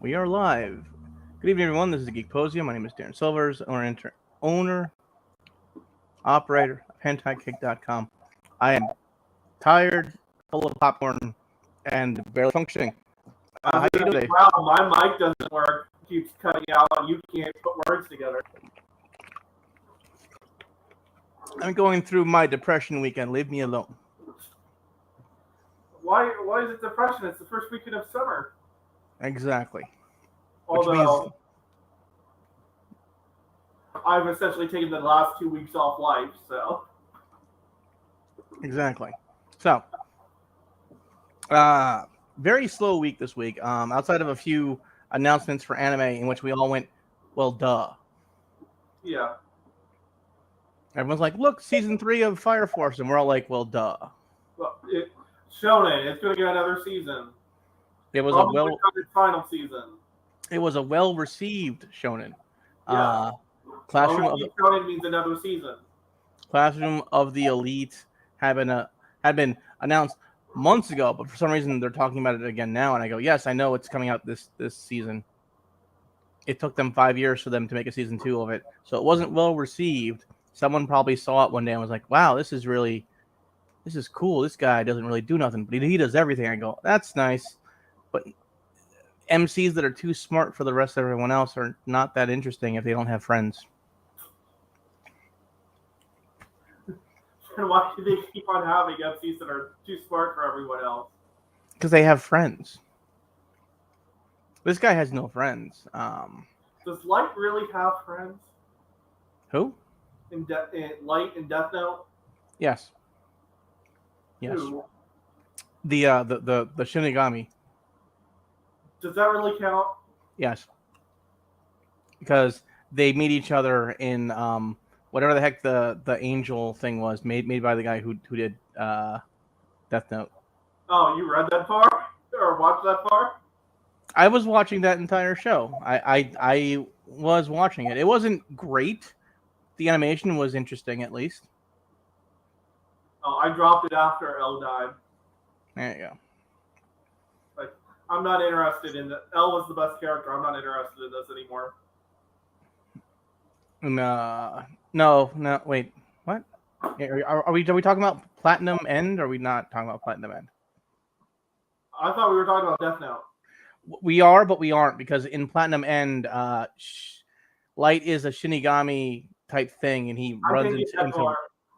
We are live. Good evening, everyone. This is the Geek-Posium. My name is Darren Silvers, owner, operator of HentaiKick.com. I am tired, full of popcorn, and barely functioning. How you doing today? Wow, my mic doesn't work. It keeps cutting out, and you can't put words together. I'm going through my depression weekend. Leave me alone. Why is it depression? It's the first weekend of summer. Exactly. Although means I've essentially taken the last 2 weeks off life, so. Exactly. So, very slow week this week. Outside of a few announcements for anime in which we all went, well, duh. Yeah. Everyone's like, look, season 3 of Fire Force, and we're all like, well, duh. Well, Shonen, it's going to get another season. It was final season. It was a well-received shonen. Yeah. Shonen means another season. Classroom of the Elite had been announced months ago, but for some reason they're talking about it again now. And I go, yes, I know it's coming out this season. It took them 5 years for them to make a season 2 of it, so it wasn't well received. Someone probably saw it one day and was like, wow, this is cool. This guy doesn't really do nothing, but he does everything. I go, that's nice. But MCs that are too smart for the rest of everyone else are not that interesting if they don't have friends. And why do they keep on having MCs that are too smart for everyone else? Because they have friends. This guy has no friends. Does Light really have friends? Who? In Light in Death Note? Yes. Yes. Who? The Shinigami. Does that really count? Yes. Because they meet each other in whatever the heck the angel thing was, made by the guy who did Death Note. Oh, you read that far? Or watched that far? I was watching that entire show. I was watching it. It wasn't great. The animation was interesting, at least. Oh, I dropped it after L died. There you go. Like, I'm not interested in that. L was the best character. I'm not interested in this anymore. No. Wait, what? Are we talking about Platinum End? Or are we not talking about Platinum End? I thought we were talking about Death Note. We are, but we aren't, because in Platinum End, Light is a Shinigami type thing, and he runs into.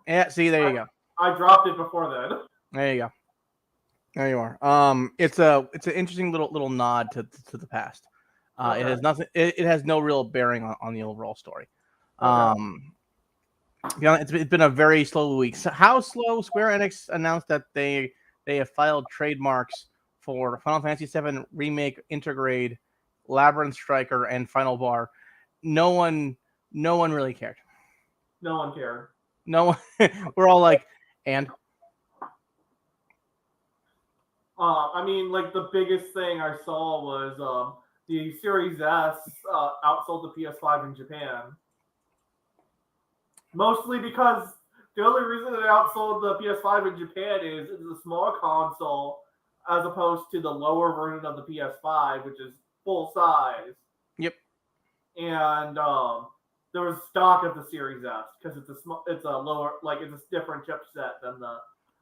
Yeah, see, there you go. I dropped it before then. There you go. There you are. It's an interesting little nod to the past. Okay. It has nothing. It has no real bearing on the overall story. Okay. It's been a very slow week. So how slow? Square Enix announced that they have filed trademarks for Final Fantasy VII Remake, Intergrade, Labyrinth Striker, and Final Bar. No one really cared. No one cared. No one. We're all like, and. I mean, like, the biggest thing I saw was the Series S outsold the PS5 in Japan. Mostly because the only reason that it outsold the PS5 in Japan is it's a small console as opposed to the lower version of the PS5, which is full size. Yep. And there was stock of the Series S because it's a lower, like, it's a different chipset than the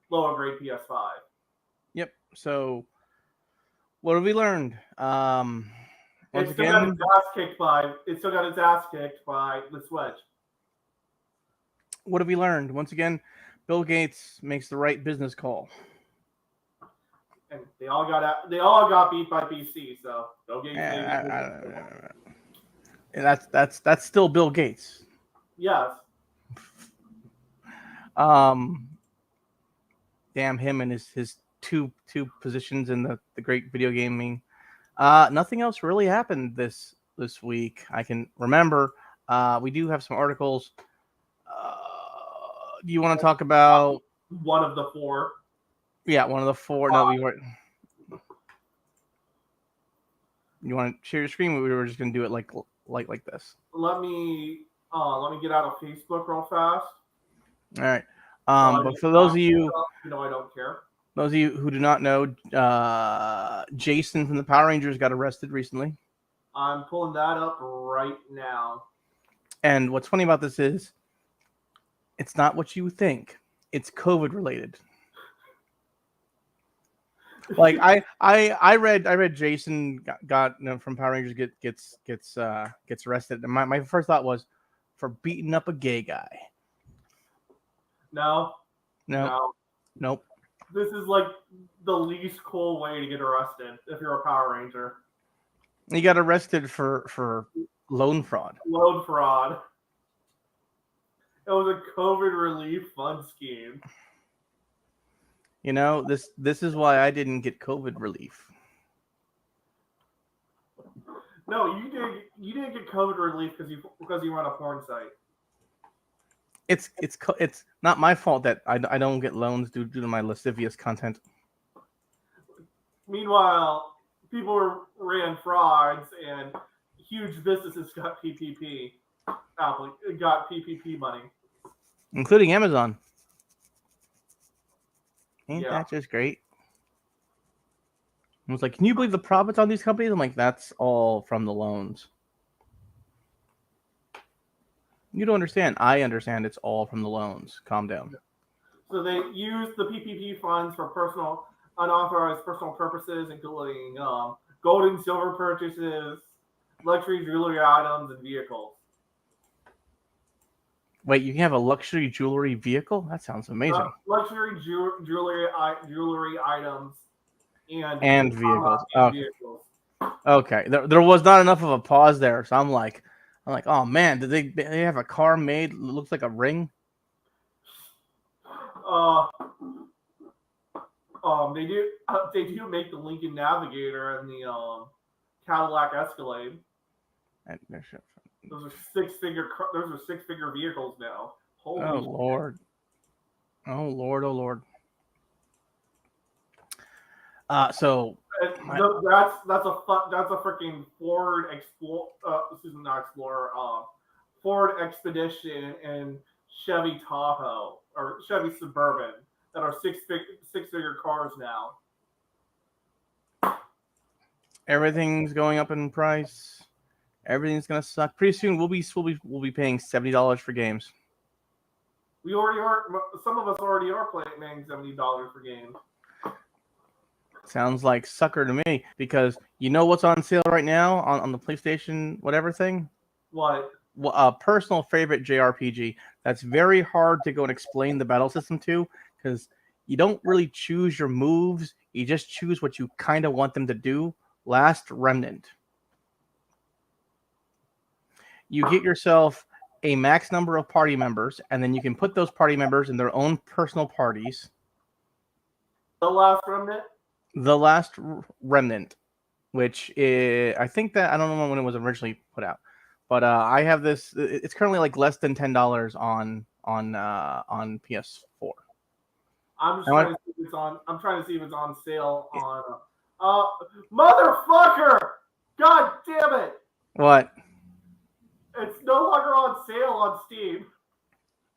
lower grade PS5. Yep. So, what have we learned? It still got its ass kicked by the Switch. What have we learned? Once again, Bill Gates makes the right business call. And they all got beat by PC. So Bill Gates. And that's still Bill Gates. Yes. Damn him and his two positions in the great video gaming. Nothing else really happened this week. I can remember. We do have some articles. Do you want to talk about one of the four? Yeah, one of the four. No, we weren't. You want to share your screen? We were just going to do it like this. Let me get out of Facebook real fast. All right. But for those of you, I don't care. Those of you who do not know, Jason from the Power Rangers got arrested recently. I'm pulling that up right now. And what's funny about this is, it's not what you think. It's COVID related. Like I read Jason got from Power Rangers gets arrested. And my first thought was for beating up a gay guy. No, No, no. nope. This is like the least cool way to get arrested if you're a Power Ranger. He got arrested for loan fraud. Loan fraud. It was a COVID relief fund scheme. You know, this is why I didn't get COVID relief. No, you didn't get COVID relief because you run a porn site. It's not my fault that I don't get loans due to my lascivious content. Meanwhile, people ran frauds and huge businesses got PPP. Got PPP money, Including Amazon. Ain't yeah. that just great? I was like, can you believe the profits on these companies? I'm like, that's all from the loans. You don't understand. I understand it's all from the loans. Calm down. So they use the PPP funds for unauthorized personal purposes, including gold and silver purchases, luxury jewelry items, and vehicles. Wait, you can have a luxury jewelry vehicle? That sounds amazing. Luxury jewelry items And vehicles. vehicles. Okay. There was not enough of a pause there, so I'm like, oh man, did they have a car made that looks like a ring? They do make the Lincoln Navigator and the Cadillac Escalade. Those are six-figure vehicles now. Holy oh shit. Lord. Oh Lord, oh Lord. So that's a freaking Ford Ford Expedition and Chevy Tahoe or Chevy Suburban that are six-figure cars now. everything's going up in price. Everything's gonna suck. Pretty soon we'll be paying $70 for games. We already are. Some of us already are paying $70 for games. Sounds like sucker to me, because you know what's on sale right now on the PlayStation whatever thing? What? Well, a personal favorite JRPG that's very hard to go and explain the battle system to, because you don't really choose your moves. You just choose what you kind of want them to do. Last Remnant. You get yourself a max number of party members, and then you can put those party members in their own personal parties. The Last Remnant? The Last Remnant, which is, I think that, I don't know when it was originally put out, but I have this. It's currently like less than $10 on PS4. I'm trying to see if it's on. I'm trying to see if it's on sale on. Motherfucker! God damn it! What? It's no longer on sale on Steam.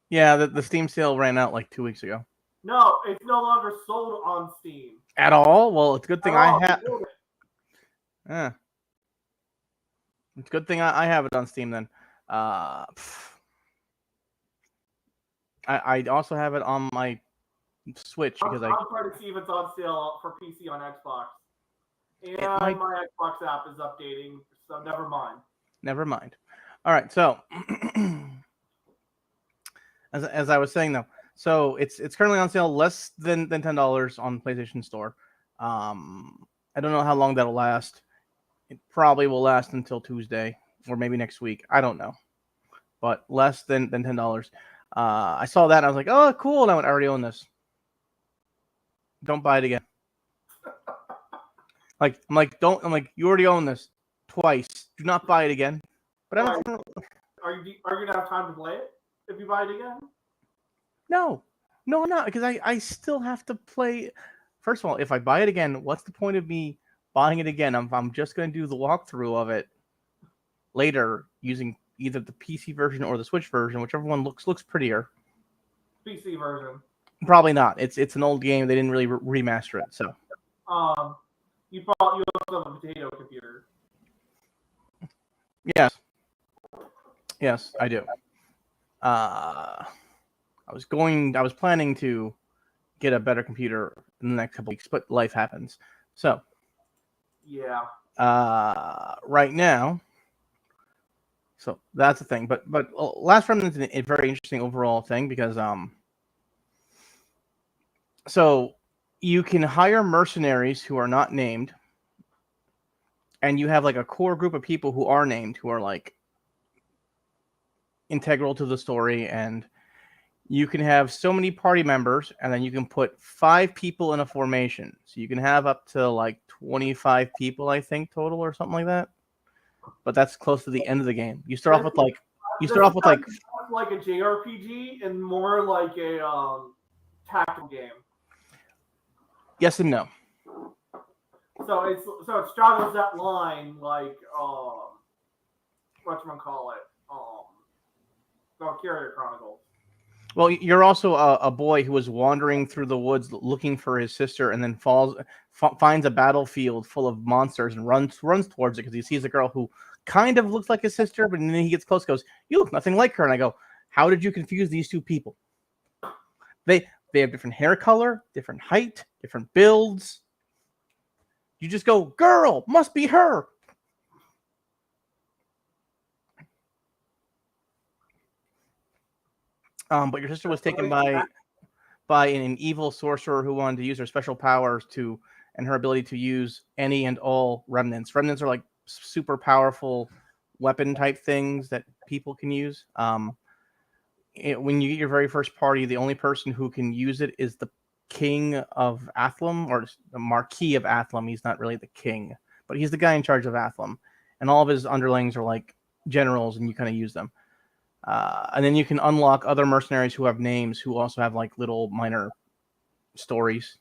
Yeah, the Steam sale ran out like 2 weeks ago. No, it's no longer sold on Steam. At all? Well, it's a good thing I have. Yeah. It's a good thing I have it on Steam then. I also have it on my Switch because I'm trying to see if it's on sale for PC on Xbox. And my Xbox app is updating, so never mind. Never mind. All right, so as I was saying though, so it's currently on sale less than $10 on PlayStation Store. I don't know how long that'll last. It probably will last until Tuesday or maybe next week. I don't know, but less than $10. I saw that and I was like, oh, cool. And I already own this. Don't buy it again. I'm like, you already own this twice. Do not buy it again. But are you gonna have time to play it if you buy it again? No, I'm not, because I still have to play. First of all, if I buy it again, what's the point of me buying it again? I'm just going to do the walkthrough of it later using either the PC version or the Switch version, whichever one looks prettier. PC version. Probably not. It's an old game. They didn't really remaster it. So. You also have a potato computer. Yes. Yes, I do. I was planning to get a better computer in the next couple weeks, but life happens. So, Yeah. right now, so that's the thing. But Last Remnant is a very interesting overall thing because so you can hire mercenaries who are not named, and you have like a core group of people who are named, who are like integral to the story, and you can have so many party members, and then you can put 5 people in a formation. So you can have up to like 25 people, I think, total or something like that. But that's close to the end of the game. You start off with like This is like a JRPG and more like a tactical game. Yes and no. So it straddles that line like whatchamacallit, Valkyria Chronicles. Well, you're also a boy who was wandering through the woods looking for his sister, and then finds a battlefield full of monsters and runs towards it because he sees a girl who kind of looks like his sister, but then he gets close, goes, "You look nothing like her." And I go, "How did you confuse these two people? They have different hair color, different height, different builds. You just go, girl, must be her." But your sister was taken by an evil sorcerer who wanted to use her special powers and her ability to use any and all remnants. Remnants are like super powerful weapon type things that people can use. When you get your very first party, the only person who can use it is the king of Athlum, or the Marquis of Athlum. He's not really the king, but he's the guy in charge of Athlum, and all of his underlings are like generals, and you kind of use them. And then you can unlock other mercenaries who have names, who also have like little minor stories.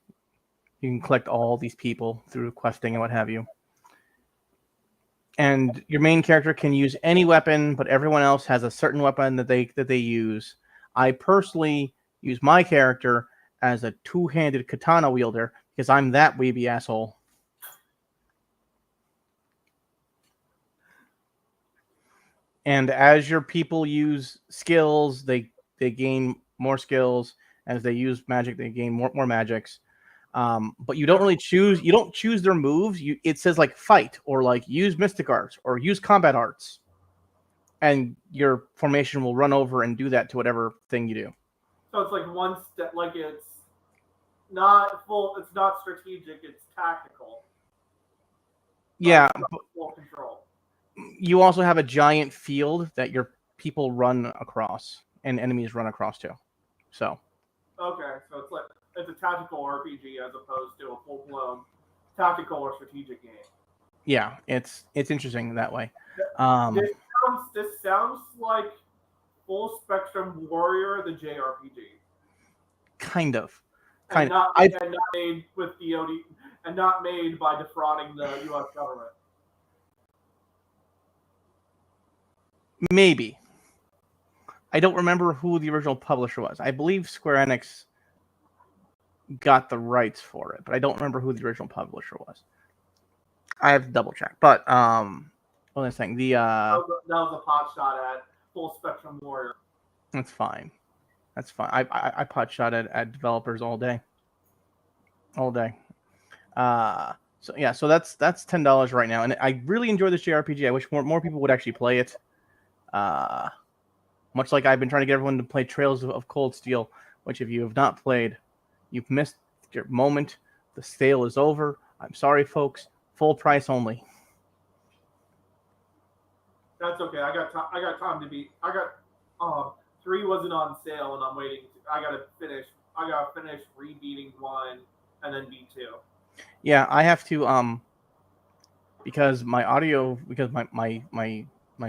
You can collect all these people through questing and what have you. And your main character can use any weapon, but everyone else has a certain weapon that they use. I personally use my character as a 2-handed katana wielder because I'm that weeby asshole. And as your people use skills, they gain more skills. As they use magic, they gain more magics. But you don't really choose. You don't choose their moves. It says like fight or like use mystic arts or use combat arts, and your formation will run over and do that to whatever thing you do. So it's like one step, like it's not full. It's not strategic. It's tactical. Yeah, full control. You also have a giant field that your people run across and enemies run across too. So okay, so it's a tactical RPG as opposed to a full blown tactical or strategic game. Yeah, it's interesting that way. This sounds like Full Spectrum Warrior, the JRPG. Kind of. And not made with DoD, and not made by defrauding the U.S. government. Maybe. I don't remember who the original publisher was. I believe Square Enix got the rights for it, but I don't remember who the original publisher was. I have to double check. But what was I saying? That was a pot shot at Full Spectrum Warrior. That's fine. That's fine. I pot shot at developers all day. All day. So yeah, so that's $10 right now, and I really enjoy this JRPG. I wish more people would actually play it. Much like I've been trying to get everyone to play Trails of Cold Steel, which if you have not played, you've missed your moment. The sale is over. I'm sorry, folks. Full price only. That's okay. I got time to beat. 3 wasn't on sale, and I'm waiting. I gotta finish rebeating 1 and then beat 2. Yeah, I have to because my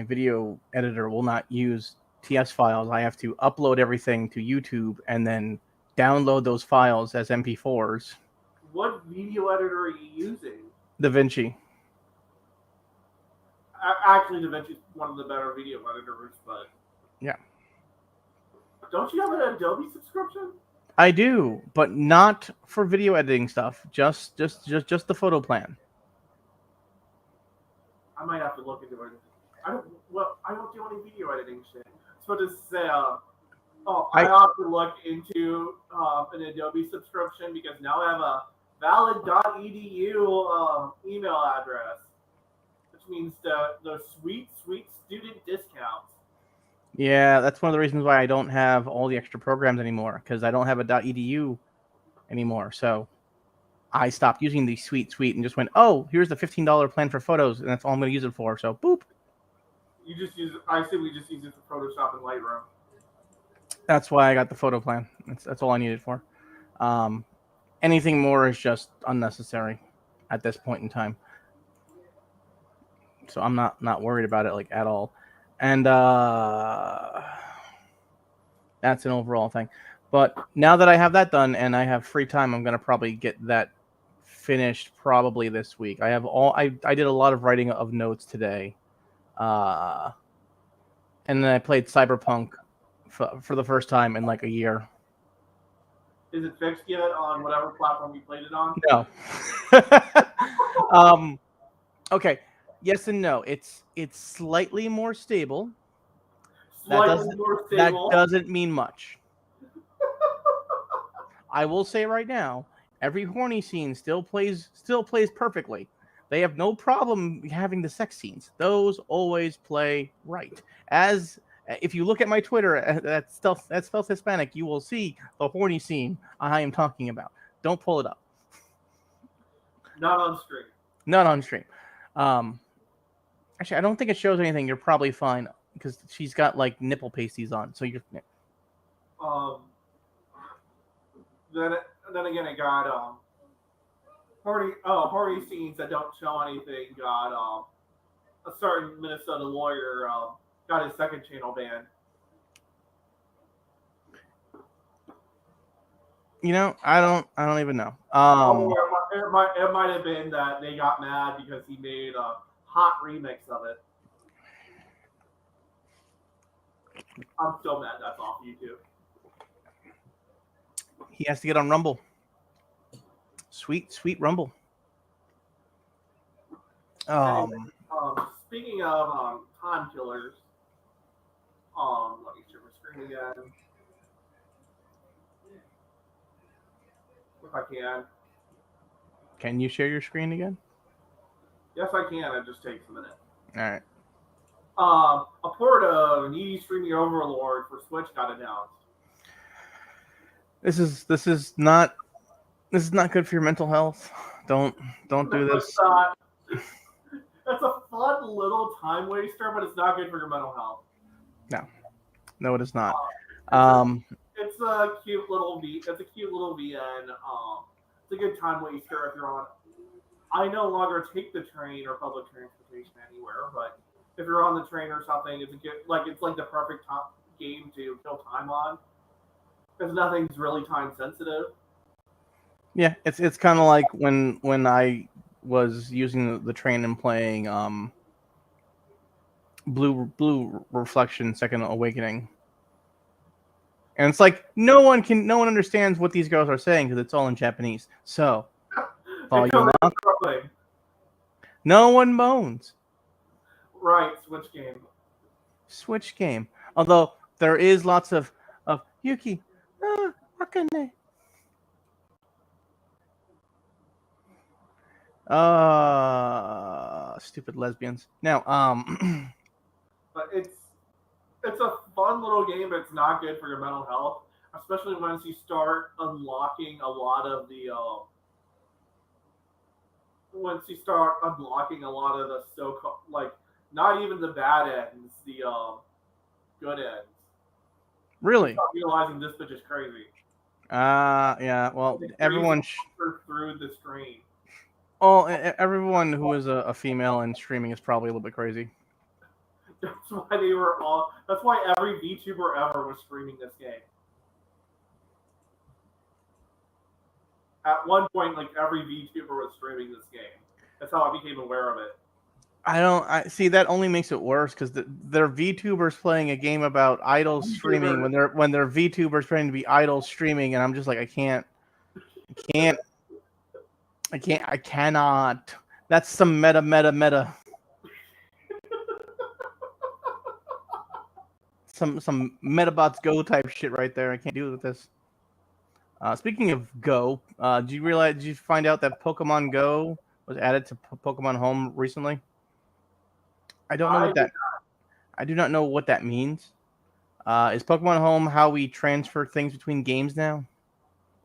video editor will not use TS files. I have to upload everything to YouTube and then download those files as MP4s. What video editor are you using? DaVinci. Actually, DaVinci is one of the better video editors, but yeah. Don't you have an Adobe subscription? I do, but not for video editing stuff. Just the photo plan. I might have to look into it. I don't do any video editing shit. So to say, I I have to look into an Adobe subscription because now I have a valid.edu email address, which means the sweet student discounts. Yeah, that's one of the reasons why I don't have all the extra programs anymore, because I don't have a .edu anymore. So I stopped using the sweet and just went, oh, here's the $15 plan for photos, and that's all I'm going to use it for. So boop. You just use. I say we just use it for Photoshop and Lightroom. That's why I got the photo plan. That's all I need it for. Um, anything more is just unnecessary at this point in time. So I'm not worried about it like at all. And that's an overall thing. But now that I have that done and I have free time, I'm gonna probably get that finished probably this week. I did a lot of writing of notes today. Uh and then I played Cyberpunk for the first time in like a year. Is it fixed yet on whatever platform you played it on? No. um okay. Yes and no. It's slightly more stable. That Slightly doesn't more that stable. doesn't mean much. I will say right now, every horny scene still plays perfectly. They have no problem having the sex scenes. Those always play right. As if you look at my Twitter, that's spells Hispanic, you will see the horny scene I am talking about. Don't pull it up. Not on stream. Not on stream. Um, actually, I don't think it shows anything. You're probably fine because she's got like nipple pasties on. So you're Um, then then again, it got horny scenes that don't show anything. Got a certain Minnesota lawyer got his second channel banned. I don't even know. Although it might have been that they got mad because he made a hot remix of it. I'm still mad that's off YouTube. He has to get on Rumble. Sweet Rumble. Anyway, speaking of time killers, let me share my screen again if I can. Can you share your screen again? Yes, I can. It just takes a minute. All right. A port of Needy Streaming Overlord for Switch got announced. This is not good for your mental health. Don't do this. That's a fun little time waster, but it's not good for your mental health. No, it is not. Uh, it's a cute little It's a cute little VN. It's a good time waster if you're on. I no longer take the train or public transportation anywhere, but if you're on the train or something, it's like the perfect game to kill time on because nothing's really time sensitive. Yeah, it's kind of like when I was using the train and playing Blue Reflection Second Awakening. And it's like no one understands what these girls are saying because it's all in Japanese. So, volume up. No one moans. Right, Switch game. Although there is lots of Yuki, Akane. Stupid lesbians. Now, But it's a fun little game, but it's not good for your mental health, especially once you start unlocking a lot of the so-called like not even the bad ends, the good ends. really? Start realizing this bitch is crazy. Yeah. Well, everyone. Through the screen. Oh, everyone who is a female in streaming is probably a little bit crazy. That's why they were all. That's why every VTuber ever was streaming this game. At one point, like every VTuber was streaming this game. That's how I became aware of it. I see that only makes it worse because they're VTubers playing a game about idols streaming when they're VTubers trying to be idols streaming, and I'm just like I cannot. That's some meta. some Metabots Go type shit right there. I can't deal with this. Speaking of Go, did you find out that Pokemon Go was added to Pokemon Home recently? I don't know I what that. I do not know what that means. Is Pokemon Home how we transfer things between games now,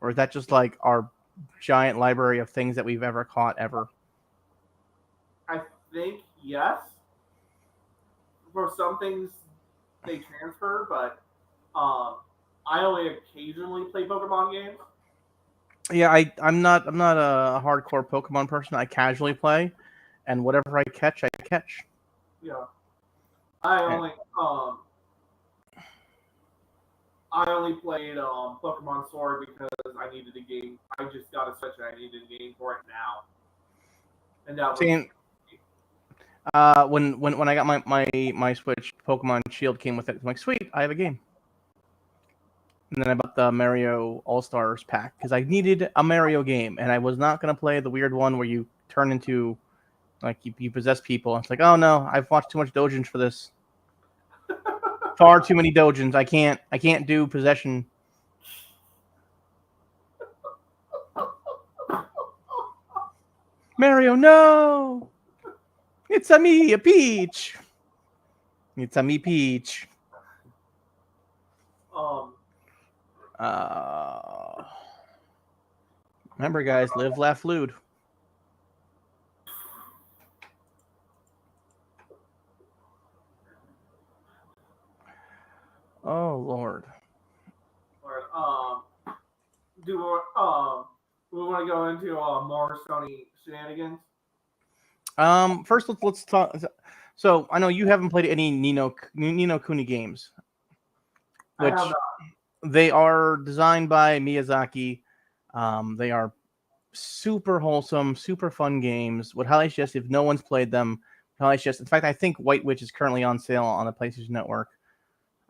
or is that just like our giant library of things that we've ever caught ever? I think yes. For some things they transfer, but I only occasionally play Pokemon games. Yeah, I'm not a hardcore Pokemon person. I casually play, and whatever I catch, I catch. Yeah, I And only um I only played Pokemon Sword because I needed a game. I just got a Switch and I needed a game for it now, and that was seeing when I got my Switch, Pokemon Shield came with it. I'm like, sweet, I have a game. And then I bought the Mario All Stars pack because I needed a Mario game, and I was not gonna play the weird one where you turn into like you possess people. It's like, oh no, I've watched too much Dojins for this. Far too many Dojins. I can't do possession. Mario, no! It's a me, a Peach. It's a me, Peach. um Uh, remember, guys, live, laugh, lewd. Oh Lord. or, do we want to go into more Sony shenanigans? First let's talk. So I know you haven't played any Nino Kuni games, I have which they are designed by Miyazaki. They are super wholesome, super fun games. Would highly suggest if no one's played them. Highly suggest. In fact, I think White Witch is currently on sale on the PlayStation Network.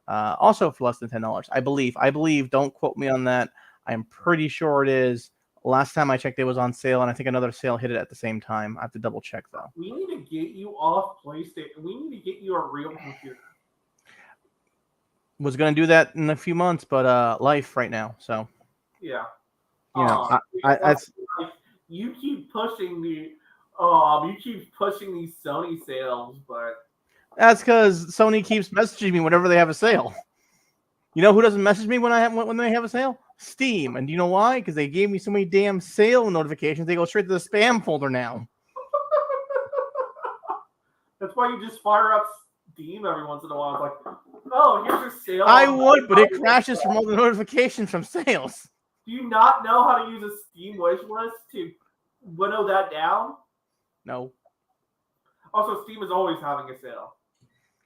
Also for less than $10, I believe. I believe. Don't quote me on that. I'm pretty sure it is. Last time I checked, it was on sale, and I think another sale hit it at the same time. I have to double check though. we need to get you off PlayStation. We need to get you a real computer. Was going to do that in a few months, but life right now. So Yeah. you know, Because, like, you keep pushing these Sony sales, but that's because Sony keeps messaging me whenever they have a sale. You know who doesn't message me when they have a sale? Steam. And do you know why? Because they gave me so many damn sale notifications. They go straight to the spam folder now. that's why you just fire up Steam every once in a while. It's like, oh, here's a sale. I would, but it crashes from all the notifications from sales. Do you not know how to use a Steam wish list to winnow that down? No, Also, Steam is always having a sale.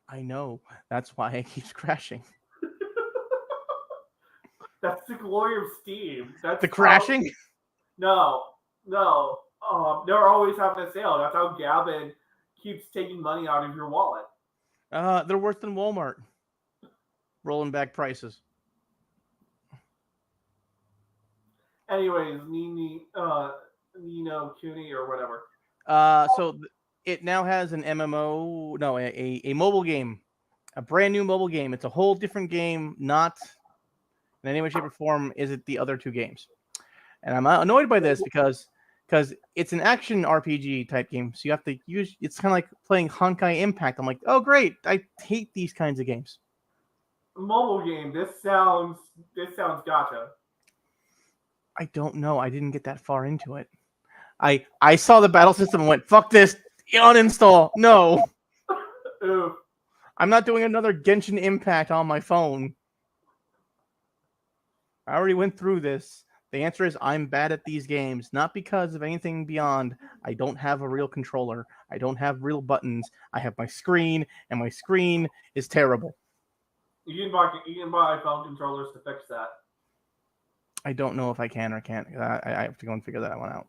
I know. That's why it keeps crashing. That's the glory of Steam. That's The crashing? No. They're always having a sale. That's how Gavin keeps taking money out of your wallet. They're worse than Walmart. Rolling back prices. Anyways, Nino Cooney or whatever. So it now has an MMO, no, a mobile game, a brand new mobile game. It's a whole different game, not in any way, shape, or form is it the other two games. And I'm annoyed by this because it's an action RPG type game. So you have to use, it's kind of like playing Honkai Impact. I'm like, oh, great. I hate these kinds of games. Mobile game. This sounds gotcha. I don't know. I didn't get that far into it. I saw the battle system and went, fuck this. Uninstall. No. Ooh. I'm not doing another Genshin Impact on my phone. I already went through this. The answer is I'm bad at these games, not because of anything beyond. I don't have a real controller. I don't have real buttons. I have my screen, and my screen is terrible. You can buy phone controllers to fix that. I don't know if I can or can't. I have to go and figure that one out.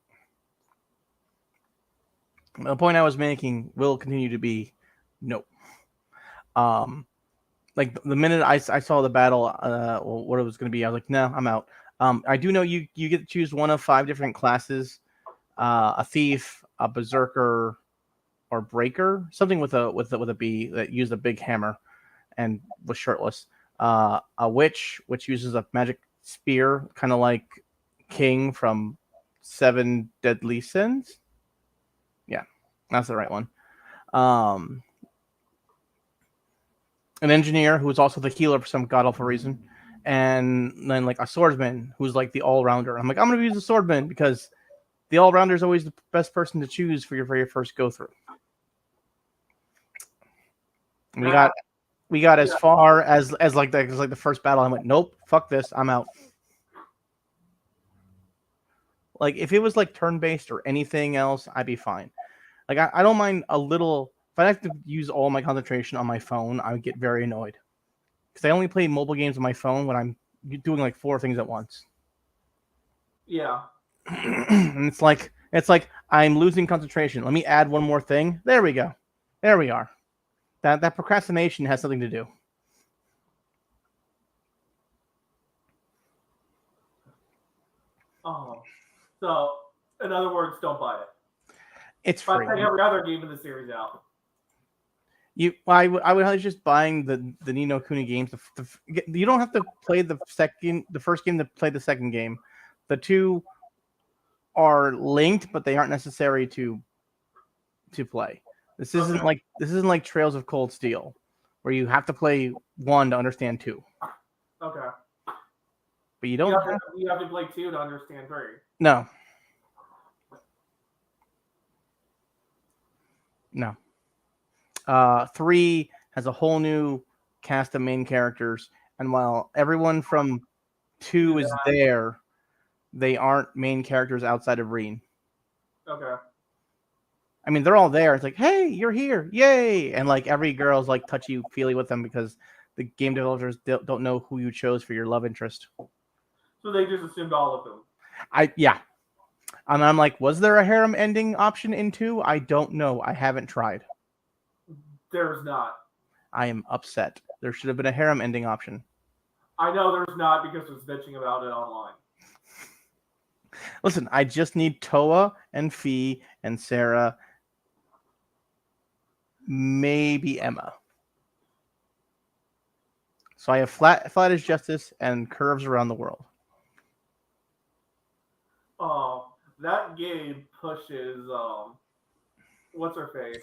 The point I was making will continue to be no. Like the minute I saw the battle, what it was going to be, I was like, no, I'm out. I do know you get to choose one of 5 different classes: a thief, a berserker, or breaker, something with a B that used a big hammer. and was shirtless. A witch, which uses a magic spear, kind of like King from Seven Deadly Sins. Yeah, that's the right one. Um, an engineer who is also the healer for some god awful reason, and then like a swordsman who's like the all rounder. I'm like, I'm gonna use the swordman because the all rounder is always the best person to choose for your first go through. We got That we got as yeah, far as like the first battle. I went, nope, fuck this, I'm out. Like if it was like turn based or anything else, I'd be fine. Like I don't mind a little. If I have to use all my concentration on my phone, I would get very annoyed because I only play mobile games on my phone when I'm doing like four things at once. yeah. And it's like I'm losing concentration. Let me add one more thing. There we go. There we are. That procrastination has something to do. Oh, so in other words, don't buy it. It's But free. take every other game in the series out. I would highly suggest buying the Ni no Kuni games. You don't have to play the first game to play the second game. The two are linked, but they aren't necessary to play. Okay. This isn't like Trails of Cold Steel, where you have to play one to understand two. Okay. But you don't have You have to play two to understand three. no no. Three has a whole new cast of main characters, and while everyone from two Do is that. there, they aren't main characters outside of Reen. Okay. I mean, they're all there. It's like, hey, you're here, yay! And like every girl's like touchy feely with them because the game developers don't know who you chose for your love interest. So they just assumed all of them. Yeah, and I'm like, was there a harem ending option in two? I don't know. I haven't tried. There's not. I am upset. There should have been a harem ending option. I know there's not because there's bitching about it online. Listen, I just need Toa and Fee and Sarah, maybe Emma. So I have flat as justice and curves around the world. That game pushes what's her face?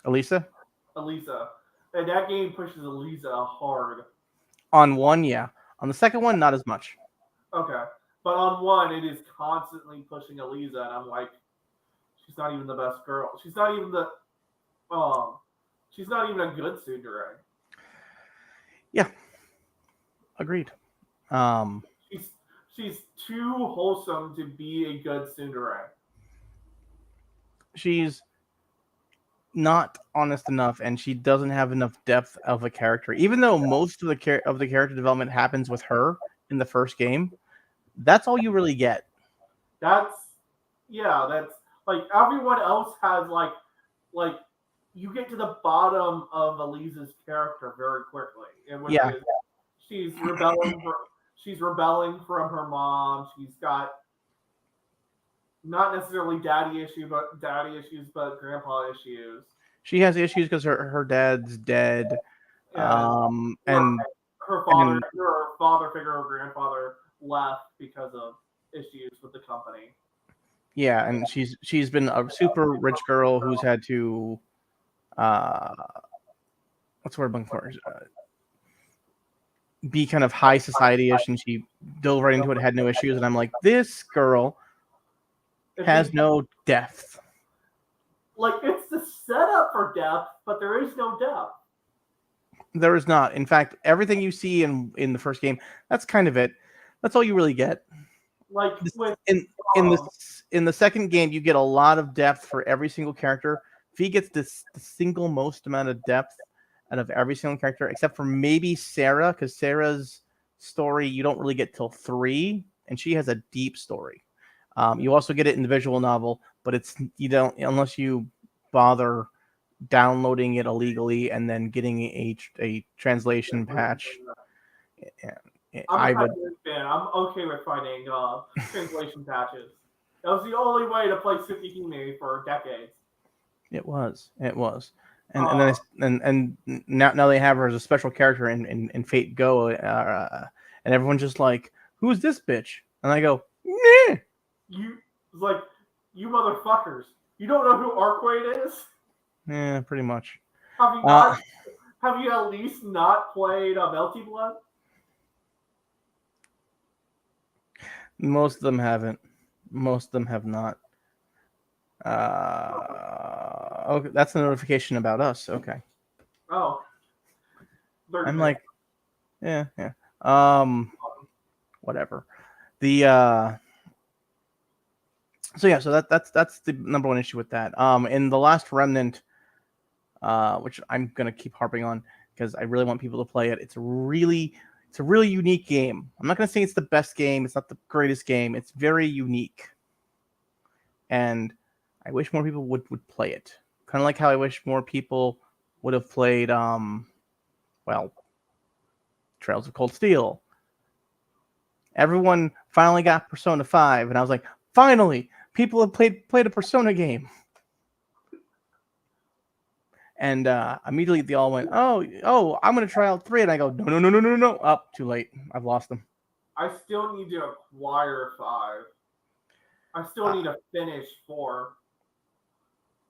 Elisa? Elisa. And that game pushes Elisa hard. On one, yeah. On the second one, not as much. Okay. But on one it is constantly pushing Elisa and I'm like, she's not even the best girl. Um she's not even a good tsundere. Yeah, agreed. Um, She's she's too wholesome to be a good tsundere. she's not honest enough, and she doesn't have enough depth of a character. Even though most of the character development happens with her in the first game, that's all you really get. That's that's like everyone else has like you get to the bottom of Elisa's character very quickly, and which Yeah, is she's rebelling for she's rebelling from her mom. She's got not necessarily daddy issues, but grandpa issues. she has issues because her dad's dead. And her And and her father figure, her grandfather left because of issues with the company. yeah, and she's been a super rich girl who's had to uh what's the word I'm looking for? Be kind of high society ish, and she dove right into it, had no issues, and I'm like, this girl If has they no depth. like it's the setup for depth, but there is no depth. There is not. In fact, everything you see in the first game, that's kind of it. That's all you really get. Like This, with in um the second game, you get a lot of depth for every single character. V gets the single most amount of depth out of every single character, except for maybe Sarah, because Sarah's story you don't really get till 3, and she has a deep story. You also get it in the visual novel, but it's you don't unless you bother downloading it illegally and then getting a translation patch. I'm a I would. Titanic fan. I'm okay with finding translation patches. That was the only way to play Tsukihime for decades. It was. It was. and then and now they have her as a special character in Fate Go, and everyone's just like, "Who's this bitch?" And I go, "Meh." You like you motherfuckers. You don't know who Arcwade is? Yeah, pretty much. Have you not? Have you at least not played Melty Blood? Most of them haven't. Most of them have not. Okay, that's a notification about us. Okay. Oh, I'm they're like, yeah. Whatever. The so yeah, so that's the number one issue with that. In the Last Remnant, which I'm gonna keep harping on because I really want people to play it. It's a really unique game. I'm not gonna say it's the best game. It's not the greatest game. It's very unique, and I wish more people would play it. Kind of like how I wish more people would have played well, Trails of Cold Steel. Everyone finally got Persona 5, and I was like, finally, people have played a Persona game. And immediately they all went, oh, I'm gonna try out 3, and I go, no, up, too late. I've lost them. I still need to acquire 5. I still need to finish 4.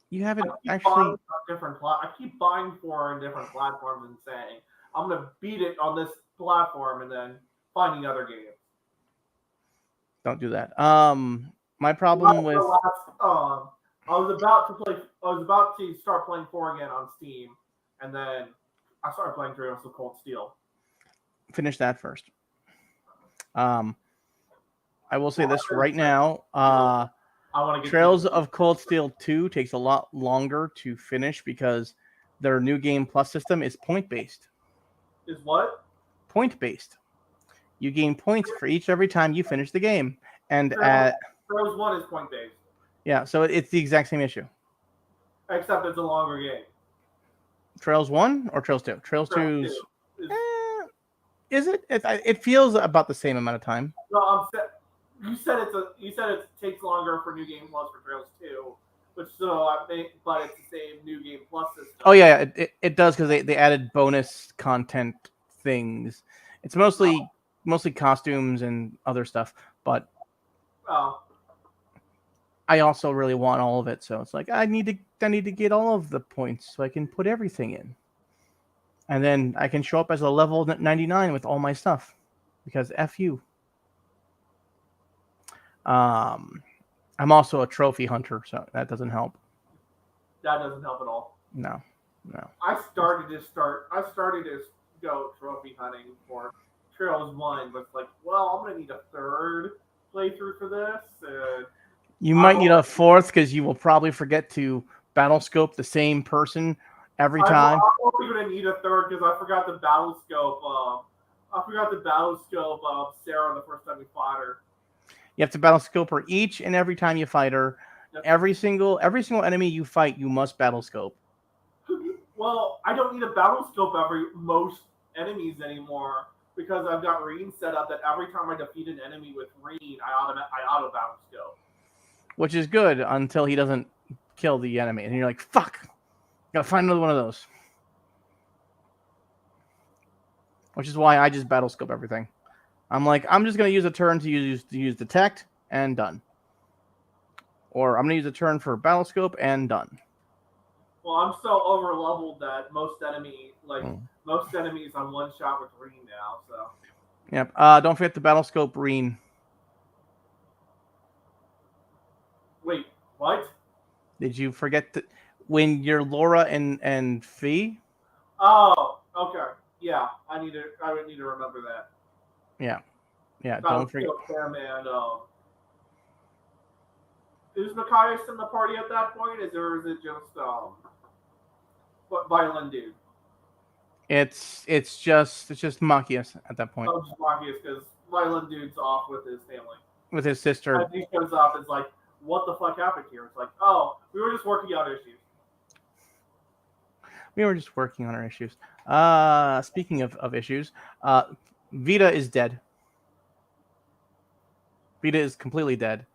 You haven't actually. I keep buying 4 on different platforms and saying I'm gonna beat it on this platform, and then finding other games. Don't do that. My problem with I was about to play. I was about to start playing 4 again on Steam, and then I started playing Trails of Cold Steel. Finish that first. I will say this right now. I want to get Trails of Cold Steel 2 takes a lot longer to finish because their new game plus system is point based. Is what? Point based. You gain points for every time you finish the game, and Trails 1 is point based. Yeah, so it's the exact same issue. Except it's a longer game. Trails 1 or Trails 2? Trails 2 is it? It feels about the same amount of time. No, you said it takes longer for New Game Plus for Trails 2, but it's the same New Game Plus system. Oh yeah, it does because they added bonus content things. It's mostly costumes and other stuff, but I also really want all of it, so it's like I need to get all of the points so I can put everything in. And then I can show up as a level 99 with all my stuff. Because F you. I'm also a trophy hunter, so that doesn't help. That doesn't help at all. No. I started to go trophy hunting for Trails 1, but it's like, well, I'm gonna need a third playthrough for this. You might need a fourth because you will probably forget to battle scope the same person every time. I'm probably gonna need a third because I forgot the battle scope. Sarah the first time we fought her. You have to battle scope her each and every time you fight her. Yep. Every single enemy you fight, you must battle scope. Well, I don't need a battle scope most enemies anymore because I've got Reen set up that every time I defeat an enemy with Reen, I auto battle scope. Which is good until he doesn't kill the enemy, and you're like, "Fuck, gotta find another one of those." Which is why I just battle scope everything. I'm like, I'm just gonna use a turn to use detect and done, or I'm gonna use a turn for battle scope and done. Well, I'm so over leveled that most enemies on one shot with Reen now. So. Yep. Don't forget the battle scope Reen. Wait, what? Did you forget when you're Laura and Fee? Oh, okay. Yeah, I would need to remember that. Yeah. Don't forget. Them and is Machias in the party at that point? Or is it just violin dude? It's just Machias at that point. Oh, just Machias because violin dude's off with his family. With his sister. And he shows up and is like, what the fuck happened here? It's like, oh, we were just working out issues. We were just working on our issues. Speaking of issues, Vita is dead. Vita is completely dead.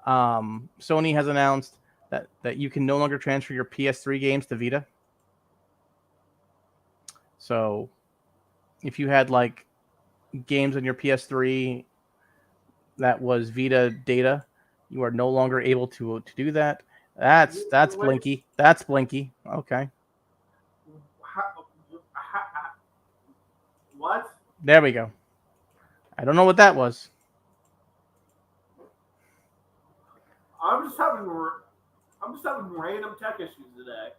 Sony has announced that you can no longer transfer your PS3 games to Vita. So if you had like games on your PS3 that was Vita data, you are no longer able to do that. That's Which, Blinky. That's Blinky. Okay, how, what? there we go. I don't know what that was. I'm just having I'm just having random tech issues today.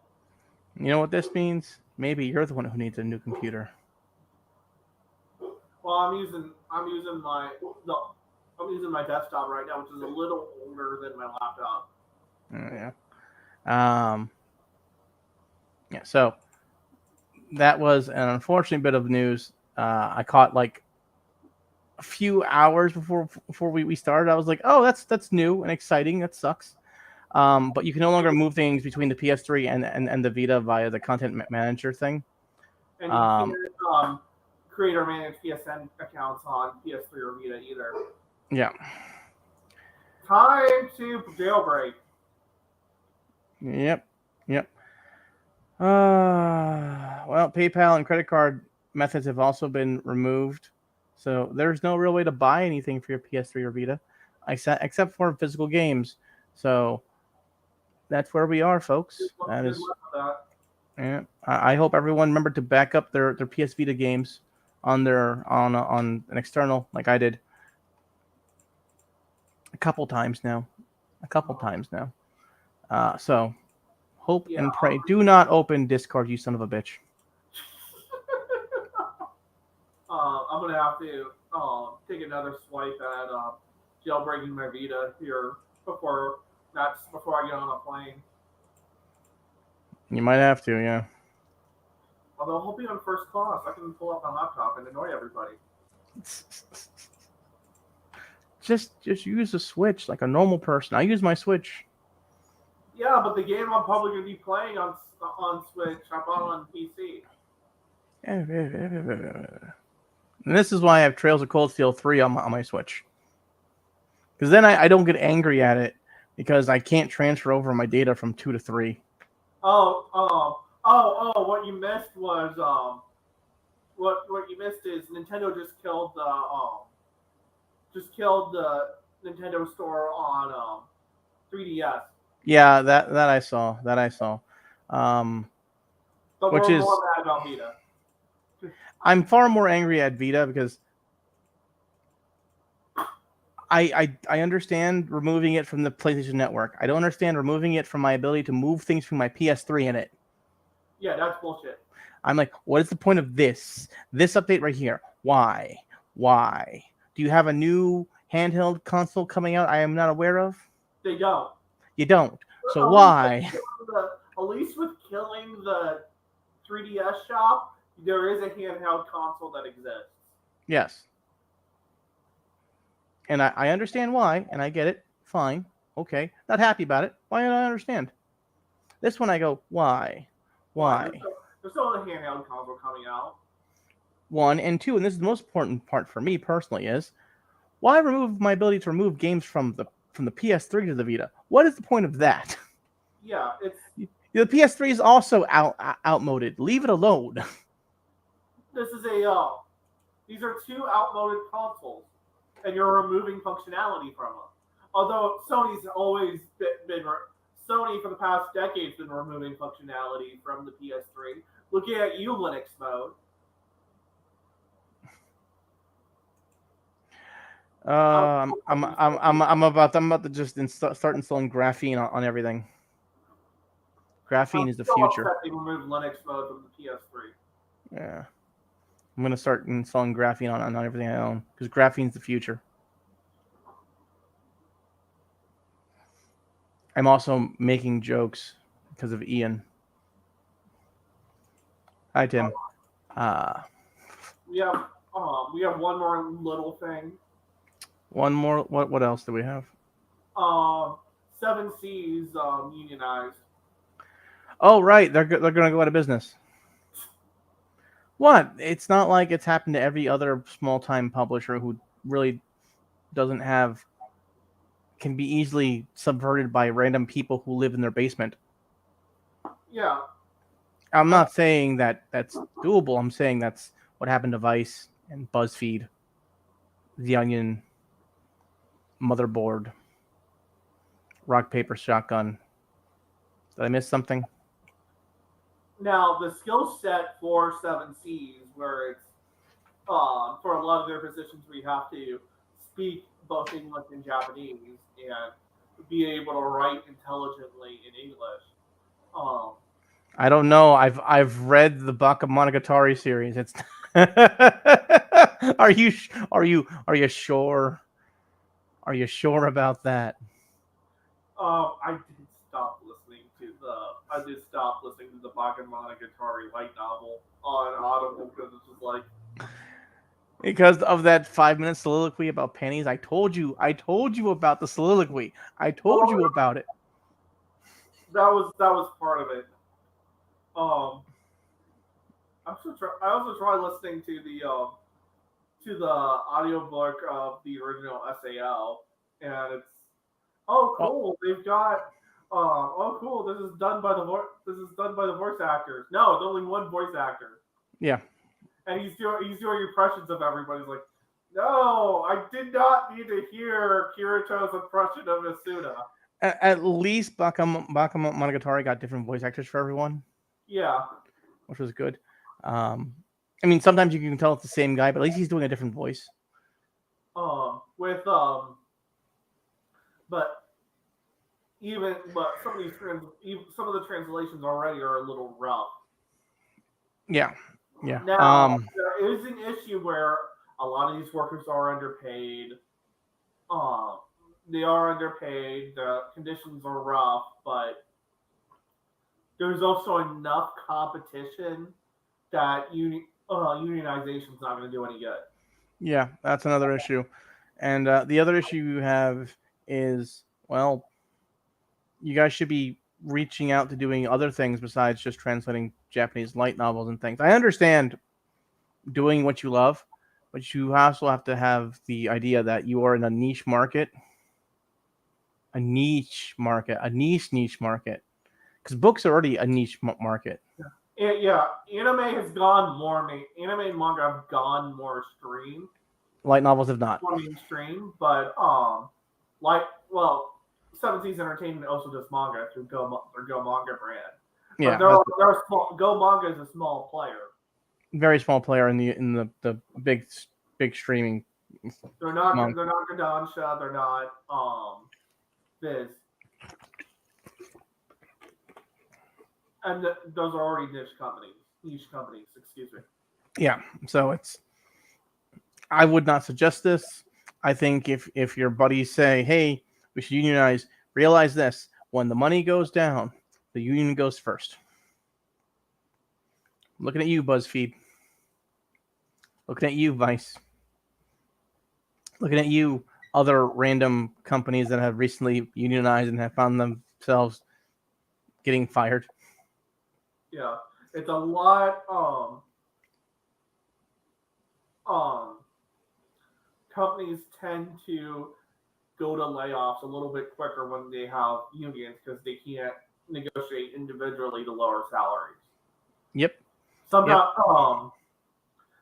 You know what this means? Maybe you're the one who needs a new computer. Well, I'm using my the I'm using my desktop right now, which is a little older than my laptop. Yeah. Um. Yeah. So that was an unfortunate bit of news. I caught like a few hours before we started. I was like, oh, that's new and exciting. That sucks. But you can no longer move things between the PS3 and the Vita via the content manager thing. And you Um, can't create or manage PSN accounts on PS3 or Vita either. yeah. Time to jailbreak. Yep. Yep. Well, PayPal and credit card methods have also been removed, so there's no real way to buy anything for your PS3 or Vita, except for physical games. So that's where we are, folks. That Good is, luck with that. yeah. I hope everyone remembered to back up their PS Vita games on their on an external, like I did a couple times now, a couple Oh, times now. So hope yeah, and pray. Do not open Discord, you son of a bitch. I'm gonna have to take another swipe at jailbreaking my Vita here before before I get on a plane. You might have to, yeah. Although I'll be on first class, I can pull up my laptop and annoy everybody. Just use the Switch like a normal person. I use my Switch. Yeah, but the game I'm probably gonna be playing on Switch, I bought on PC. And this is why I have Trails of Cold Steel 3 on my Switch. Because then I don't get angry at it because I can't transfer over my data from 2 to 3. What you missed was what you missed is Nintendo just killed the Nintendo store on 3DS. Yeah, that I saw. That I saw. Um, But which we're more is, mad about Vita. I'm far more angry at Vita because I understand removing it from the PlayStation Network. I don't understand removing it from my ability to move things from my PS3 in it. Yeah, that's bullshit. I'm like, what is the point of this? This update right here. Why? Why? Do you have a new handheld console coming out I am not aware of? They don't. You don't. So At least why? at least with killing the 3DS shop, there is a handheld console that exists. Yes. And I understand why, and I get it. Fine. Okay. Not happy about it. Why don't I understand? This one I go, why? Why? Why? There's still a handheld console coming out. One and two, and this is the most important part for me personally, is why remove my ability to remove games from the PS3 to the Vita? What is the point of that? Yeah, it's The PS3 is also outmoded. Leave it alone. this is a these are two outmoded consoles, and you're removing functionality from them. Although Sony's always been Sony for the past decade's been removing functionality from the PS3. Looking at you, Linux mode. I'm about to just start installing graphene on everything. I'm Graphene is the still future. upset they removed Linux mode from the PS3. Yeah, I'm gonna start installing graphene on everything I own because graphene's the future. I'm also making jokes because of Ian. Hi Tim. Uh, We have one more little thing. one more. What else do we have? Um, Seven Seas unionized. Oh right, they're gonna go out of business. What? It's not like it's happened to every other small time publisher who really doesn't have can be easily subverted by random people who live in their basement. Yeah, I'm not saying that that's doable. I'm saying that's what happened to Vice and BuzzFeed, The Onion, Motherboard, Rock Paper Shotgun. Did I miss something? Now the skill set for Seven Seas, where it's for a lot of their positions, we have to speak both English and Japanese and be able to write intelligently in English. Um, I don't know. I've read the Bakemonogatari series. It's are you sure? Are you sure about that? I did stop listening to the I did stop listening to the Bakemonogatari light novel on Audible because it's just like Because of that 5 minute soliloquy about panties. I told you about the soliloquy. I told oh you about it. that was part of it. Um, I also tried listening to the audiobook of the original SAO, and it's oh Well, cool. They've got oh cool. This is done by the voice actors. No, it's only one voice actor, yeah. and he's doing impressions of everybody. He's like, no, I did not need to hear Kirito's impression of Asuna. At least Monogatari got different voice actors for everyone, Yeah. which was good. Um, I mean, sometimes you can tell it's the same guy, but at least he's doing a different voice. With but some of some of the translations already are a little rough. Yeah, yeah. Now there is an issue where a lot of these workers are underpaid. Um, they are underpaid. The conditions are rough, but there's also enough competition that unionization is not going to do any good. Yeah, that's another issue. And the other issue you have is, well, you guys should be reaching out to doing other things besides just translating Japanese light novels and things. I understand doing what you love, but you also have to have the idea that you are in a niche market, a niche market, because books are already a niche market. Yeah, anime has gone more. Anime and manga have gone more Light novels have not. more mainstream, but like well, Seven Seas Entertainment also does manga through their Go Manga brand, but Yeah, that's they're small. Go Manga is a small player. a very small player in the big streaming. Manga. They're not Kodansha. They're not Viz, and those are already niche companies. Excuse me. Yeah, so it's I would not suggest this. I think if your buddies say, "Hey, we should unionize," realize this: when the money goes down, the union goes first. Looking at you, BuzzFeed. Looking at you, Vice. Looking at you, other random companies that have recently unionized and have found themselves getting fired. Yeah, it's a lot. Um, companies tend to go to layoffs a little bit quicker when they have unions because they can't negotiate individually to lower salaries. Yep, yep, Sometimes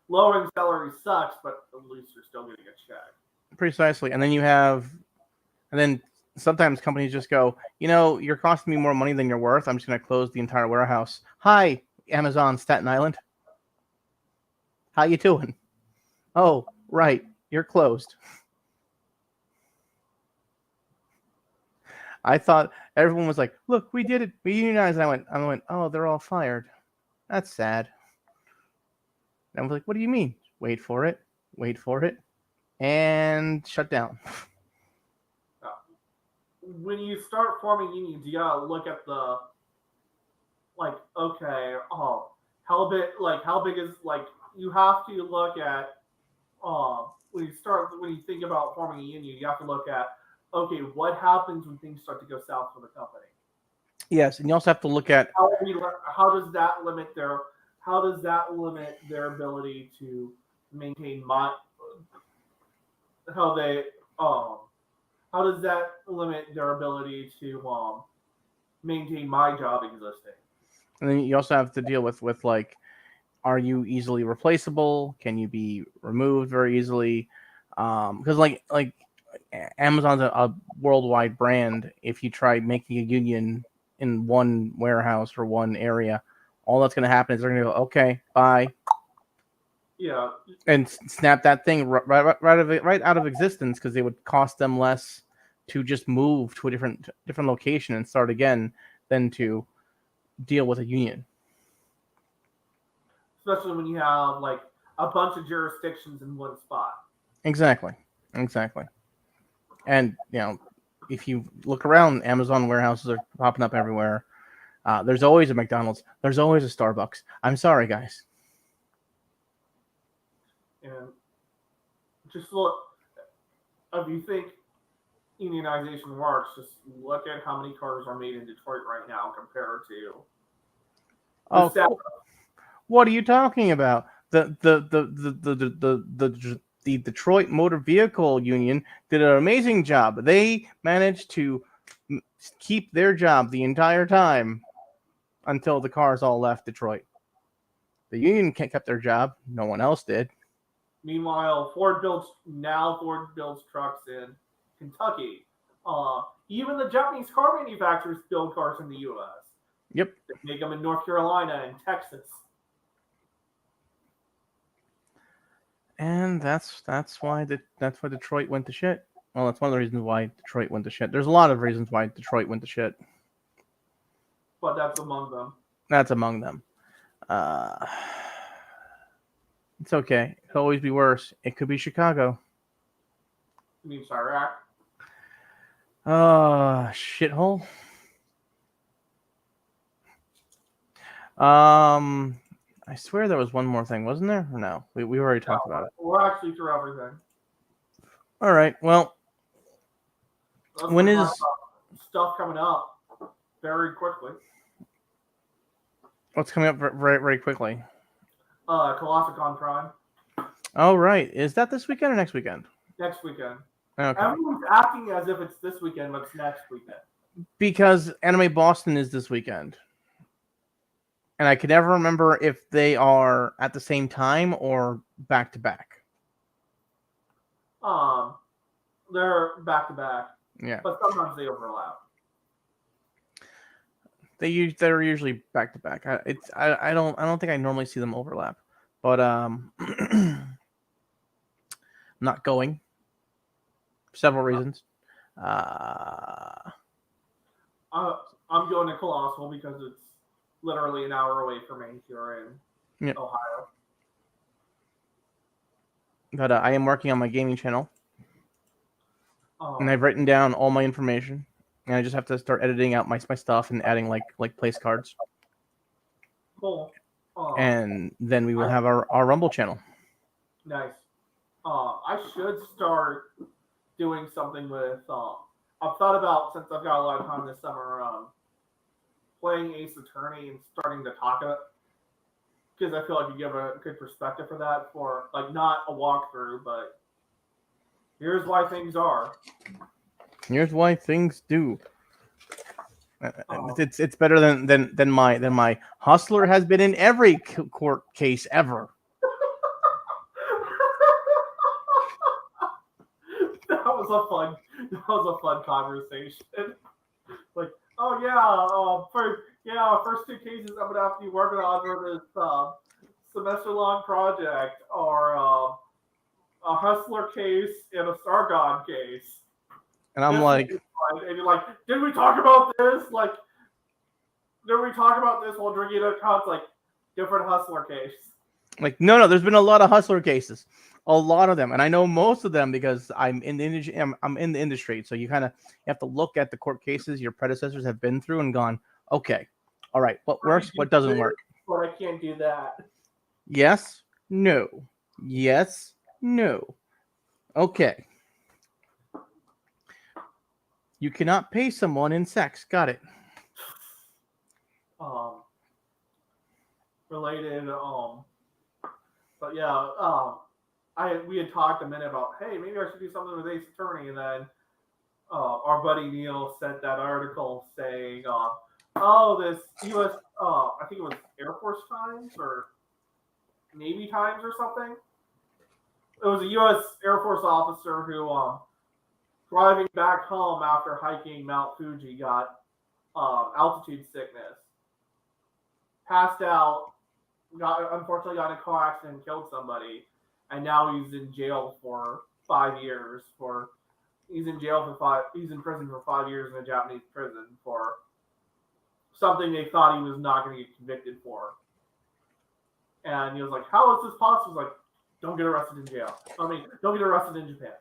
lowering salaries sucks, but at least you're still getting a check. precisely. And then sometimes companies just go, you're costing me more money than you're worth. I'm just going to close the entire warehouse. Hi, Amazon Staten Island. How you doing? Oh, right, you're closed. I thought everyone was like, "Look, we did it. We unionized." And I went, "Oh, they're all fired. That's sad." And I was like, "What do you mean? Wait for it, and shut down." Uh, when you start forming unions, you gotta look at the like, okay, how big is like you have to look at when you think about forming a union, you have to look at okay, what happens when things start to go south for the company? Yes, and you also have to look at How does that limit their ability to maintain how they how does that limit their ability to maintain my job existing? And then you also have to deal with like, are you easily replaceable? Can you be removed very easily? Because like Amazon's a worldwide brand. If you try making a union in one warehouse or one area, all that's going to happen is they're going to go, okay, bye, Yeah, and snap that thing right out of existence because it would cost them less to just move to a different location and start again than to deal with a union. especially when you have like a bunch of jurisdictions in one spot. Exactly, exactly. And if you look around, Amazon warehouses are popping up everywhere. There's always a McDonald's. There's always a Starbucks. I'm sorry, guys. And just look, if you think unionization works, just look at how many cars are made in Detroit right now compared to the Oh, South. what are you talking about? The Detroit Motor Vehicle Union did an amazing job. They managed to keep their job the entire time until the cars all left Detroit. The union kept their job. No one else did. Meanwhile, Ford builds trucks in Kentucky. Even the Japanese car manufacturers build cars in the U.S. Yep. They make them in North Carolina and Texas. And that's why Detroit went to shit. Well, that's one of the reasons why Detroit went to shit. There's a lot of reasons why Detroit went to shit. But that's among them. That's among them. Uh, it's okay. It could always be worse. It could be Chicago. I mean, Chirac. Shithole. I swear there was one more thing, wasn't there? Or no? We already talked about it. We're actually through everything. All right. Well, when is stuff coming up very quickly? What's coming up very very quickly? Colossicon Prime. Oh right. Is that this weekend or next weekend? Next weekend. Okay. Everyone's acting as if it's this weekend, but it's next weekend. Because Anime Boston is this weekend. And I can never remember if they are at the same time or back to back. They're back to back. Yeah. But sometimes they overlap. They're usually back to back. I don't think I normally see them overlap. But not going. Several reasons. I'm going to Colossal because it's literally an hour away from me here in Ohio. But I am working on my gaming channel. And I've written down all my information. And I just have to start editing out my stuff and adding like place cards. Cool. And then we will have our Rumble channel. Nice. I should start doing something with. I've thought about, since I've got a lot of time this summer, playing Ace Attorney and starting to talk it, because I feel like you give a good perspective for that, for like not a walkthrough, but here's why things are. Here's why things do. It's better than my Hustler has been in every court case ever. That was a fun conversation. Like, oh yeah, first two cases I'm gonna have to be working on for this semester long project, or a Hustler case and a Sargon case. And I'm like, and you're like, did we talk about this? Like, did we talk about this while drinking a cup? Like, different Hustler case. Like, no, there's been a lot of Hustler cases, a lot of them, and I know most of them because I'm in the industry. I'm in the industry, so you have to look at the court cases your predecessors have been through and gone, okay, all right, what works, what doesn't work. But I can't do that. Yes, no, yes, no. Okay. You cannot pay someone in sex. Got it. Related. But yeah. We had talked a minute about, hey, maybe I should do something with Ace Attorney, and then our buddy Neil sent that article saying Oh, this U.S. I think it was Air Force Times or Navy Times or something. It was a U.S. Air Force officer who, driving back home after hiking Mount Fuji, got altitude sickness, passed out, unfortunately got in a car accident and killed somebody, and now he's in jail for 5 years for he's in jail for five he's in prison for 5 years in a Japanese prison for something they thought he was not going to get convicted for. And he was like, "How is this possible?" He was like, "Don't get arrested in jail. Don't get arrested in Japan."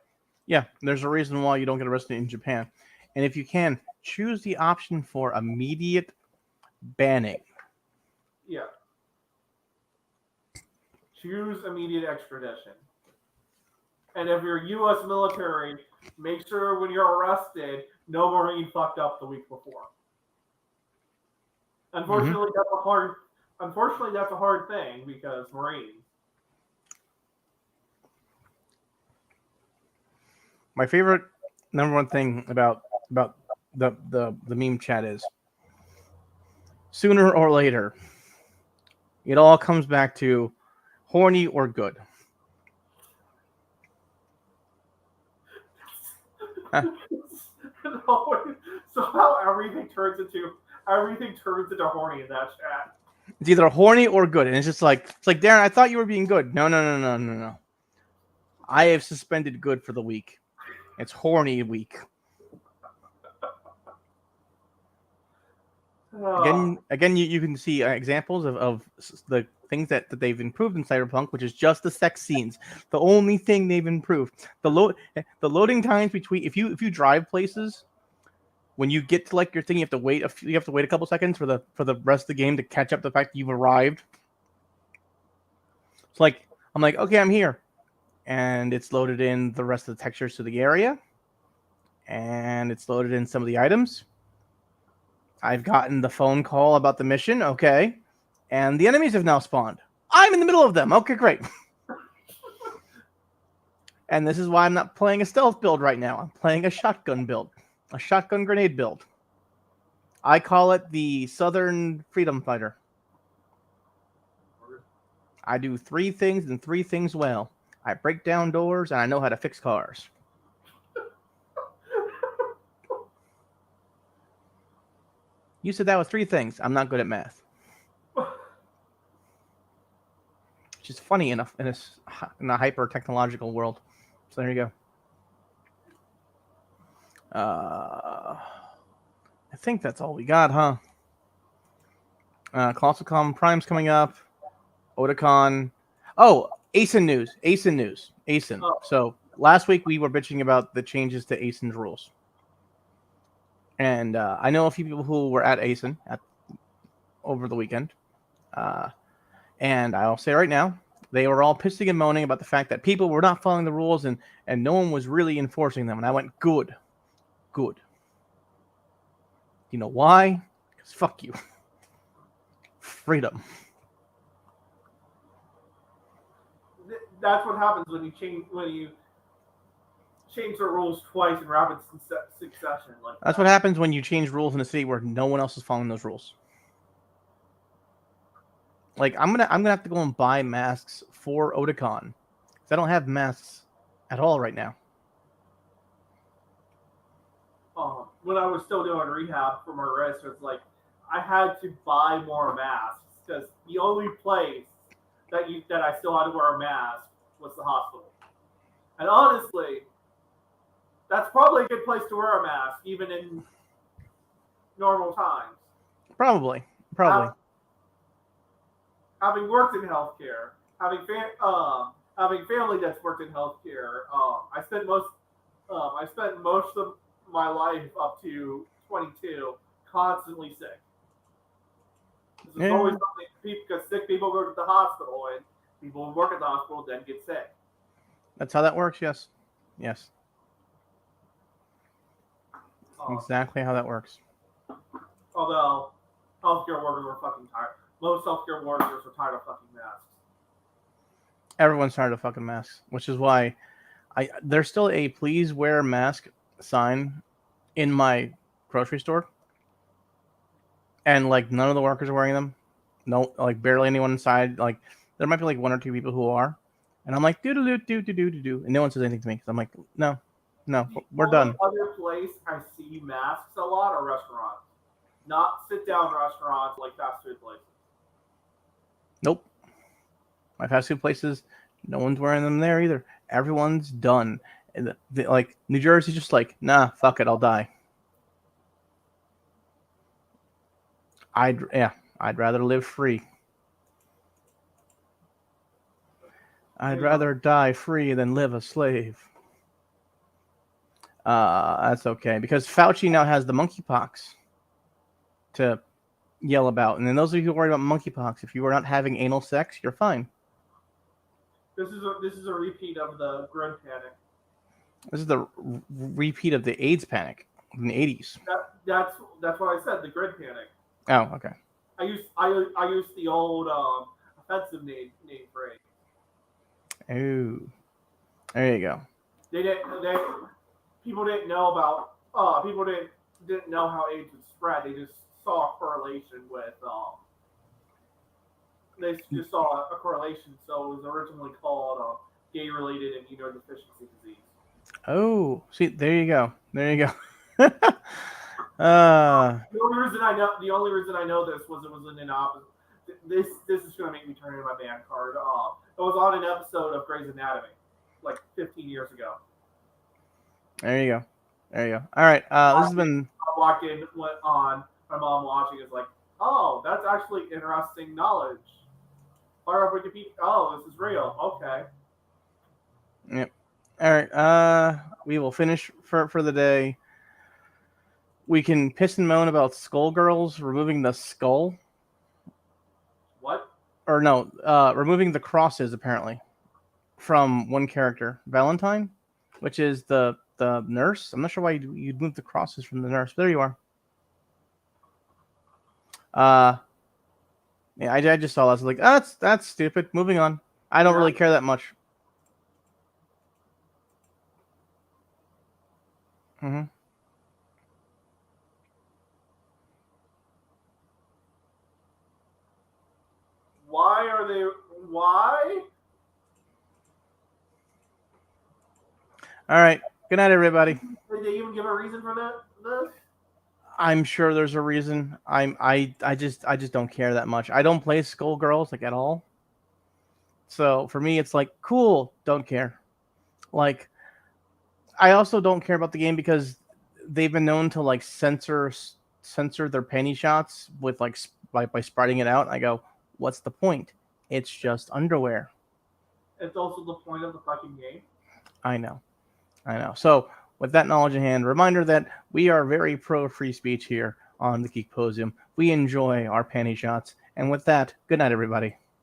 Yeah, there's a reason why you don't get arrested in Japan. And if you can, choose the option for immediate banning. Yeah. Choose immediate extradition. And if you're U.S. military, make sure when you're arrested, no Marine fucked up the week before. Mm-hmm. Unfortunately, that's a hard. Unfortunately, that's a hard thing because Marines. My favorite number one thing about the meme chat is sooner or later, it all comes back to horny or good. Huh? Somehow everything turns into horny in that chat. It's either horny or good, and it's like Darren, I thought you were being good. No. I have suspended good for the week. It's horny week. Again, you can see examples of the things that they've improved in Cyberpunk, which is just the sex scenes. The only thing they've improved. The loading times between if you drive places, when you get to like your thing, you have to wait a couple seconds for the rest of the game to catch up to the fact that you've arrived. It's like I'm like, okay, I'm here, and it's loaded in the rest of the textures to the area, and it's loaded in some of the items. I've gotten the phone call about the mission, okay, and the enemies have now spawned. I'm in the middle of them. Okay, great. And this is why I'm not playing a stealth build right now. I'm playing a shotgun build, a shotgun grenade build. I call it the Southern Freedom Fighter. I do 3 things and 3 things well. I break down doors and I know how to fix cars. You said that was 3 things. I'm not good at math. Which is funny enough in a hyper technological world. So there you go. I think that's all we got, huh? Colossal Common Prime's coming up. Otakon. Oh, ASIN news. ASIN. Oh. So last week we were bitching about the changes to ASIN's rules. And I know a few people who were at ASIN over the weekend. And I'll say right now, they were all pissing and moaning about the fact that people were not following the rules and no one was really enforcing them. And I went, good. You know why? Because fuck you. Freedom. That's what happens when you change the rules twice in rapid succession. Like that's what happens when you change rules in a city where no one else is following those rules. Like I'm gonna have to go and buy masks for Otakon because I don't have masks at all right now. When I was still doing rehab for my wrist, it's like I had to buy more masks because the only place that I still had to wear a mask was the hospital. And honestly, that's probably a good place to wear a mask, even in normal times. Probably. Having worked in healthcare, having family that's worked in healthcare, I spent most of my life up to 22 constantly sick. This is always something because sick people go to the hospital and people who work at the hospital then get sick. That's how that works. Yes. Exactly how that works. Although healthcare workers are fucking tired. Most healthcare workers are tired of fucking masks. Everyone's tired of fucking masks, which is why there's still a please wear mask sign in my grocery store. and like none of the workers are wearing them. No, like barely anyone inside. Like there might be like one or two people who are, and I'm like do do do do do do do, and no one says anything to me. So I'm like, no, no, The we're only done. other place I see masks a lot are restaurants, not sit down restaurants like fast food places. Nope, my fast food places, no one's wearing them there either. Everyone's done. And like New Jersey's just like, nah, fuck it, I'll die. Yeah, I'd rather live free. I'd There you go. rather die free than live a slave. That's okay because Fauci now has the monkeypox to yell about, and then those of you who worry about monkeypox, if you are not having anal sex, you're fine. This is a repeat of the grid panic. This is the repeat of the AIDS panic in the 80s. That's what I said. The grid panic. Oh, okay. I used the old offensive name phrase. Oh, there you go. They people didn't know about people didn't know how AIDS would spread. They just saw a correlation with they just saw a correlation. So it was originally called gay related immunodeficiency disease. Oh, see, there you go. There you go. uh, The only reason I know this was it was in an opposite. This is going to make me turn in my band card. It was on an episode of Grey's Anatomy, like 15 years ago. there you go. There you go. All right. This has been. I walked in, went on. My mom watching is like, "Oh, that's actually interesting knowledge." Fire up Wikipedia. Oh, this is real. Okay. Yep. All right. We will finish for the day. We can piss and moan about Skullgirls removing the skull, What? or no, removing the crosses apparently from one character, Valentine, which is the nurse. I'm not sure why you'd move the crosses from the nurse, but there you are. Uh, yeah, I just saw that. I was like, oh, that's stupid. Moving on. I don't Yeah. really care that much. Mm-hmm. Why are they? Why? All right. Good night, everybody. Did they even give a reason for that? This? I'm sure there's a reason. I just don't care that much. I don't play Skullgirls like at all. So for me, it's like cool. Don't care. Like I also don't care about the game because they've been known to like censor their penny shots with like by spreading it out. I go, what's the point? It's just underwear. It's also the point of the fucking game. I know. I know. So, with that knowledge in hand, reminder that we are very pro free speech here on the Geek-Posium. We enjoy our panty shots. And with that, good night, everybody.